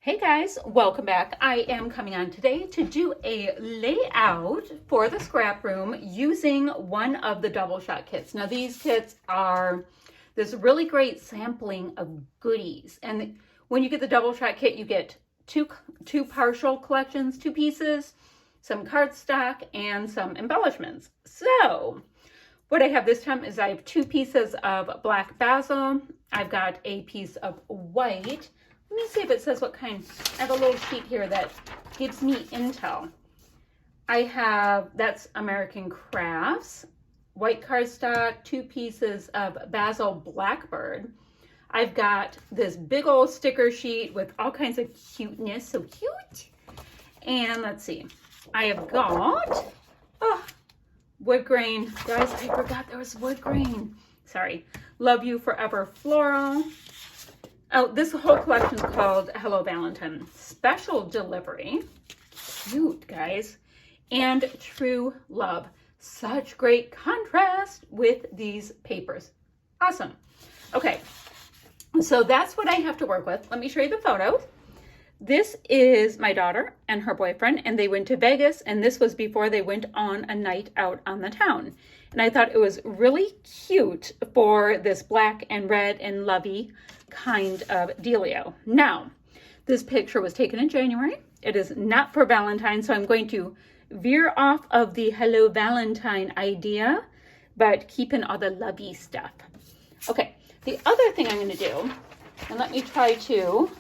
Hey guys, welcome back. I am coming on today to do a layout for the scrap room using one of the DoubleShot kits. Now these kits are this really great sampling of goodies. And when you get the DoubleShot kit, you get two partial collections, 2 pieces, some cardstock, and some embellishments. So what I have this time is I have 2 pieces of black basil. I've got a piece of white. Let me see if it says what kind. I have a little sheet here that gives me intel. That's American Crafts, white cardstock, 2 pieces of basil blackbird. I've got this big old sticker sheet with all kinds of cuteness, so cute. And let's see, I have got, wood grain. Guys, I forgot there was wood grain. Sorry. Love You Forever Floral. Oh, this whole collection is called Hello Valentine. Special Delivery. Cute, guys. And True Love. Such great contrast with these papers. Awesome. Okay, so that's what I have to work with. Let me show you the photos. This is my daughter and her boyfriend, and they went to Vegas, and this was before they went on a night out on the town. And I thought it was really cute for this black and red and lovey kind of dealio. Now, this picture was taken in January. It is not for Valentine's, so I'm going to veer off of the Hello Valentine idea, but keep in all the lovey stuff. Okay, the other thing I'm going to do, and let me try to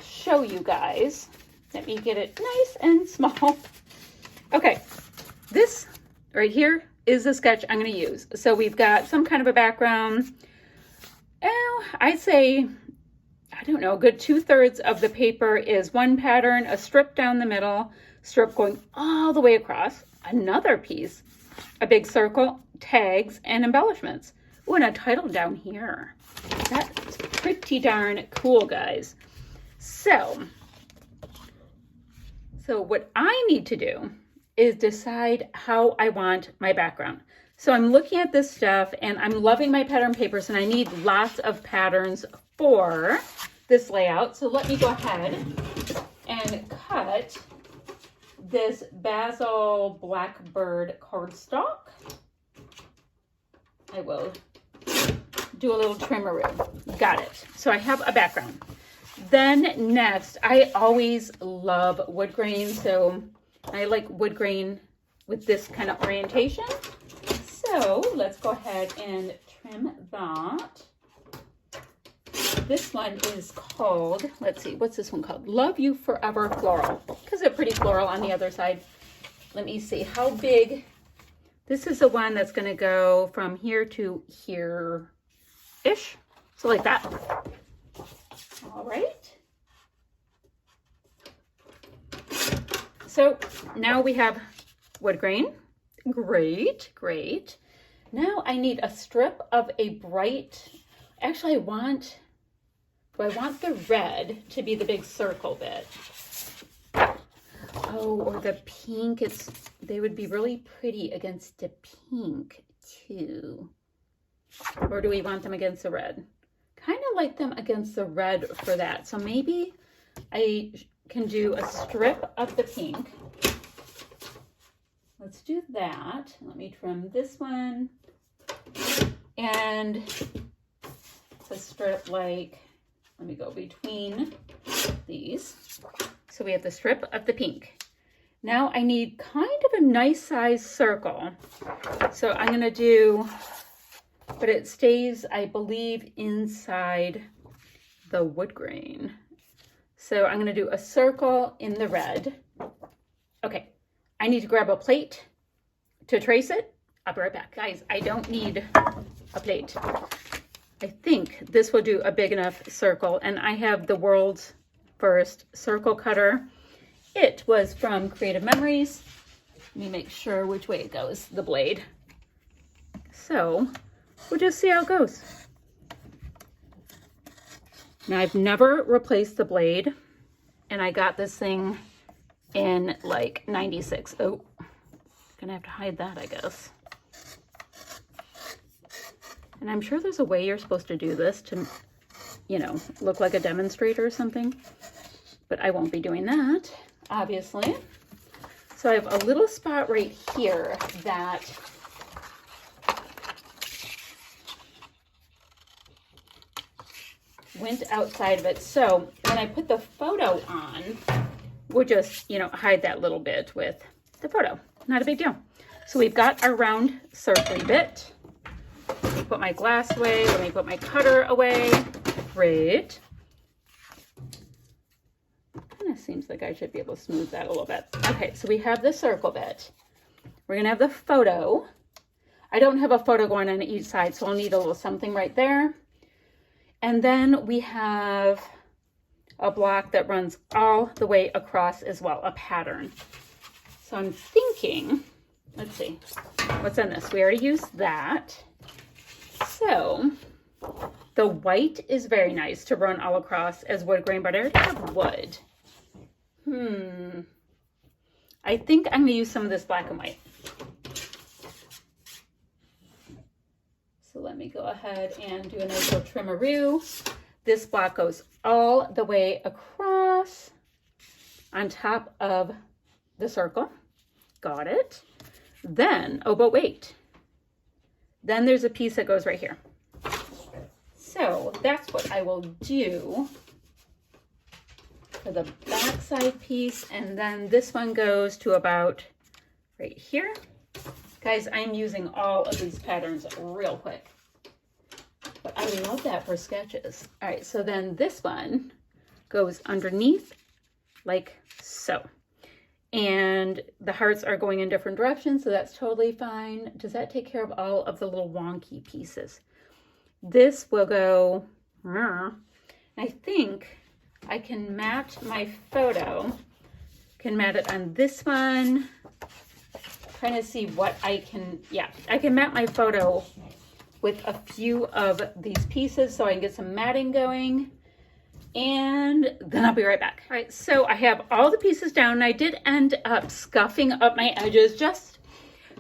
show you guys. Let me get it nice and small. Okay, this right here is the sketch I'm going to use. So we've got some kind of a background. Oh, I'd say, I don't know, a good 2/3 of the paper is one pattern, a strip down the middle, strip going all the way across, another piece, a big circle, tags, and embellishments. Oh, and a title down here. That's pretty darn cool, guys. So what I need to do is decide how I want my background. So I'm looking at this stuff and I'm loving my pattern papers, and I need lots of patterns for this layout. So let me go ahead and cut this basil blackbird cardstock. I will do a little trimmeroo. Got it. So I have a background. Then next, I always love wood grain. So I like wood grain with this kind of orientation. So let's go ahead and trim that. This one is called, let's see, what's this one called? Love You Forever Floral, because they're pretty floral on the other side. Let me see how big. This is the one that's going to go from here to here-ish. So like that. All right. So now we have wood grain. Great, great. Now I need a strip of a bright, actually do I want the red to be the big circle bit? Oh, or the pink, they would be really pretty against the pink too. Or do we want them against the red? Kind of like them against the red for that. So maybe I can do a strip of the pink. Let's do that. Let me trim this one. And it's a strip like, let me go between these. So we have the strip of the pink. Now I need kind of a nice size circle. So I'm going to do, but it stays, I believe, inside the wood grain. So I'm going to do a circle in the red. Okay. I need to grab a plate to trace it. I'll be right back. Guys, I don't need a plate. I think this will do a big enough circle, and I have the world's first circle cutter. It was from Creative Memories. Let me make sure which way it goes, the blade. So we'll just see how it goes. Now I've never replaced the blade, and I got this thing in like 96. Oh, gonna have to hide that, I guess. And I'm sure there's a way you're supposed to do this to, you know, look like a demonstrator or something. but I won't be doing that, obviously. So I have a little spot right here that went outside of it. So when I put the photo on, we'll just, you know, hide that little bit with the photo. Not a big deal. So we've got our round circly bit. Let me put my glass away. Let me put my cutter away. Great. Kind of seems like I should be able to smooth that a little bit. Okay, so we have the circle bit. We're going to have the photo. I don't have a photo going on each side, so I'll need a little something right there. And then we have a block that runs all the way across as well, a pattern. So I'm thinking, let's see, what's on this? We already used that. So the white is very nice to run all across as wood grain, but I already have wood. I think I'm going to use some of this black and white. So let me go ahead and do a nice little trimmeroo. This block goes all the way across on top of the circle. Got it. Then, oh, but wait. Then there's a piece that goes right here. So that's what I will do for the back side piece. And then this one goes to about right here. Guys, I'm using all of these patterns real quick. But I love that for sketches. All right, so then this one goes underneath like so. And the hearts are going in different directions, so that's totally fine. Does that take care of all of the little wonky pieces? This will go, I think I can mat my photo, can mat it on this one. Trying to see what I can, yeah, I can mat my photo with a few of these pieces so I can get some matting going. And then I'll be right back. All right, so I have all the pieces down. I did end up scuffing up my edges just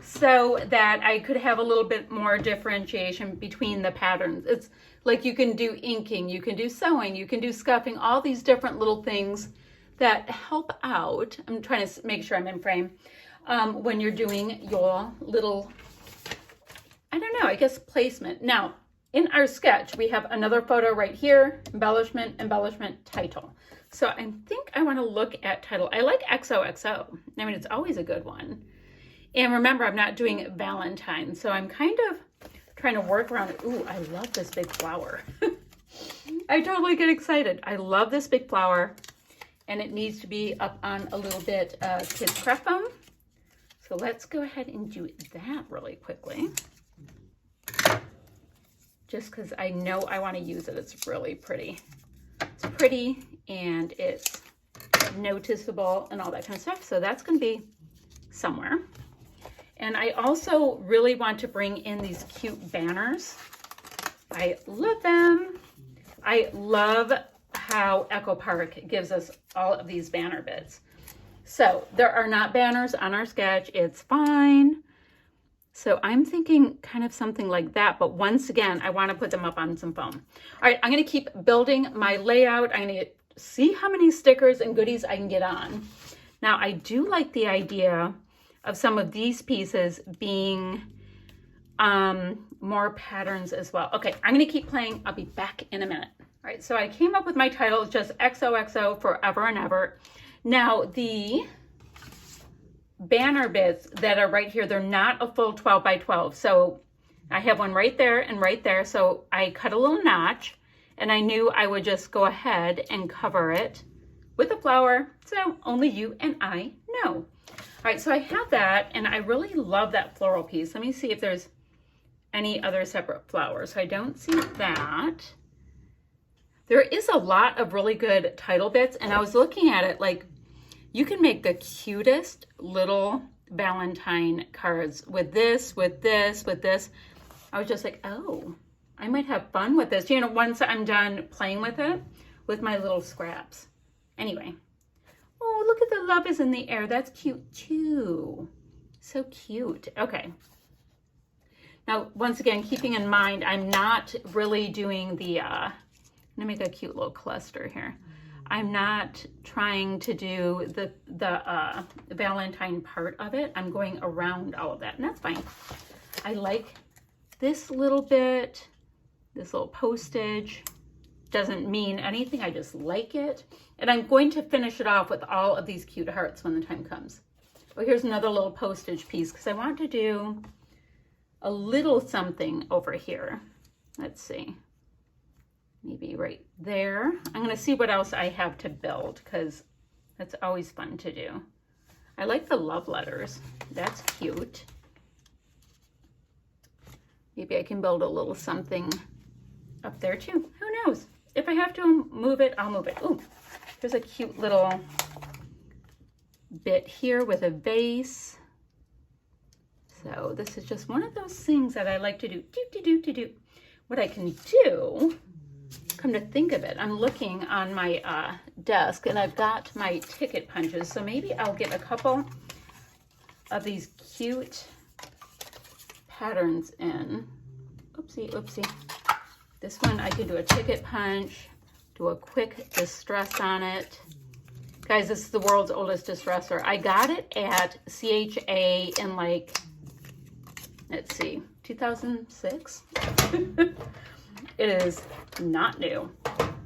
so that I could have a little bit more differentiation between the patterns. It's like you can do inking, you can do sewing, you can do scuffing, all these different little things that help out. I'm trying to make sure I'm in frame when you're doing your little, I don't know, I guess placement. Now, in our sketch, we have another photo right here, embellishment, embellishment, title. So I think I want to look at title. I like XOXO. I mean, it's always a good one. And remember, I'm not doing Valentine, so I'm kind of trying to work around it. Ooh, I love this big flower. I totally get excited. I love this big flower, and it needs to be up on a little bit of kids' craft foam. So let's go ahead and do that really quickly. Just because I know I want to use it. It's really pretty. It's pretty and it's noticeable and all that kind of stuff. So that's going to be somewhere. And I also really want to bring in these cute banners. I love them. I love how Echo Park gives us all of these banner bits. So there are not banners on our sketch. It's fine. So I'm thinking kind of something like that, but once again, I want to put them up on some foam. All right, I'm going to keep building my layout. I'm going to see how many stickers and goodies I can get on. Now, I do like the idea of some of these pieces being more patterns as well. Okay, I'm going to keep playing. I'll be back in a minute. All right, so I came up with my title. It's just XOXO forever and ever. Now, the banner bits that are right here, they're not a full 12 by 12. So I have one right there and right there. So I cut a little notch and I knew I would just go ahead and cover it with a flower. So only you and I know. All right, so I have that and I really love that floral piece. Let me see if there's any other separate flowers. So I don't see that. There is a lot of really good title bits and I was looking at it like, you can make the cutest little Valentine cards with this, with this, with this. I was just like, oh, I might have fun with this. You know, once I'm done playing with it, with my little scraps. Anyway. Oh, look at the love is in the air. That's cute too. So cute. Okay. Now, once again, keeping in mind, I'm not really doing the, I'm gonna make a cute little cluster here. I'm not trying to do the Valentine part of it. I'm going around all of that, and that's fine. I like this little bit, this little postage. Doesn't mean anything, I just like it. And I'm going to finish it off with all of these cute hearts when the time comes. Well, here's another little postage piece because I want to do a little something over here. Let's see. Maybe right there. I'm going to see what else I have to build because that's always fun to do. I like the love letters. That's cute. Maybe I can build a little something up there too. Who knows? If I have to move it, I'll move it. Ooh, there's a cute little bit here with a vase. So this is just one of those things that I like to do. What I can do, come to think of it, I'm looking on my desk and I've got my ticket punches. So maybe I'll get a couple of these cute patterns in. Oopsie, oopsie. This one I can do a ticket punch, do a quick distress on it. Guys, this is the world's oldest distressor. I got it at CHA in like, let's see, 2006. It is not new,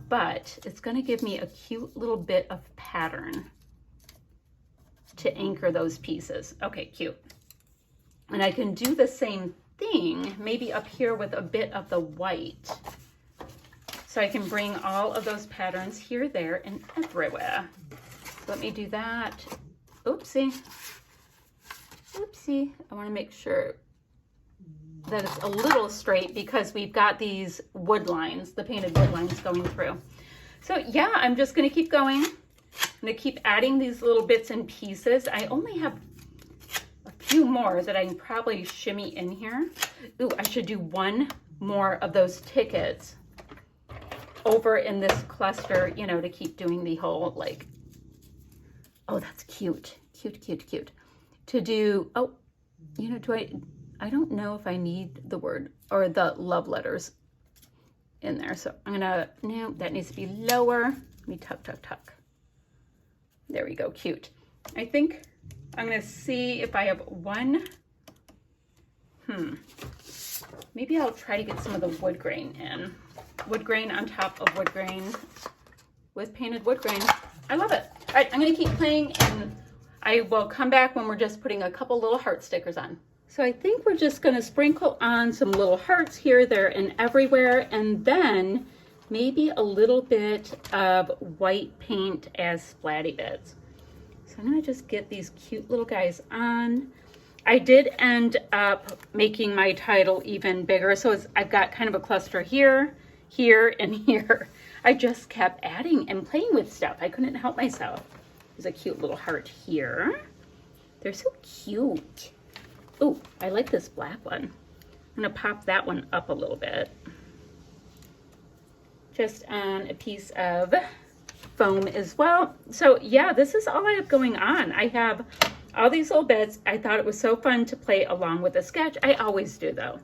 but it's gonna give me a cute little bit of pattern to anchor those pieces. Okay, cute. And I can do the same thing, maybe up here with a bit of the white. So I can bring all of those patterns here, there, and everywhere. So let me do that. Oopsie. Oopsie. I want to make sure that it's a little straight because we've got these wood lines, the painted wood lines going through. So yeah, I'm just going to keep going. I'm going to keep adding these little bits and pieces. I only have a few more that I can probably shimmy in here. Ooh, I should do one more of those tickets over in this cluster, you know, to keep doing the whole like, oh, that's cute. Cute, cute, cute. To do, oh, you know, I don't know if I need the word or the love letters in there. So I'm gonna, no, that needs to be lower. Let me tuck, tuck, tuck. There we go, cute. I think I'm gonna see if I have one. Maybe I'll try to get some of the wood grain in. Wood grain on top of wood grain with painted wood grain. I love it. All right, I'm gonna keep playing and I will come back when we're just putting a couple little heart stickers on. So I think we're just gonna sprinkle on some little hearts here, there, and everywhere, and then maybe a little bit of white paint as splatty bits. So I'm gonna just get these cute little guys on. I did end up making my title even bigger, so I've got kind of a cluster here, here, and here. I just kept adding and playing with stuff. I couldn't help myself. There's a cute little heart here. They're so cute. Oh, I like this black one. I'm gonna pop that one up a little bit. Just on a piece of foam as well. So yeah, this is all I have going on. I have all these little bits. I thought it was so fun to play along with the sketch. I always do though.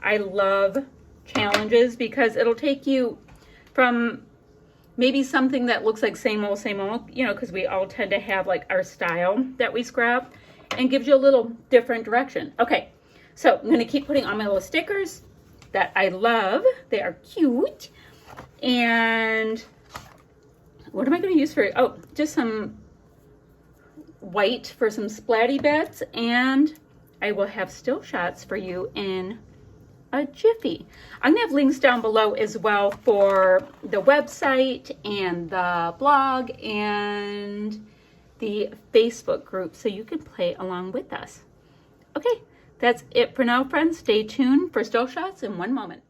I love challenges because it'll take you from maybe something that looks like same old, you know, because we all tend to have like our style that we scrap, and gives you a little different direction. Okay, so I'm gonna keep putting on my little stickers that I love. They are cute. And what am I gonna use for, oh, just some white for some splatty bits, and I will have still shots for you in a jiffy. I'm gonna have links down below as well for the website and the blog and the Facebook group so you can play along with us. Okay, that's it for now, friends. Stay tuned for still shots in one moment.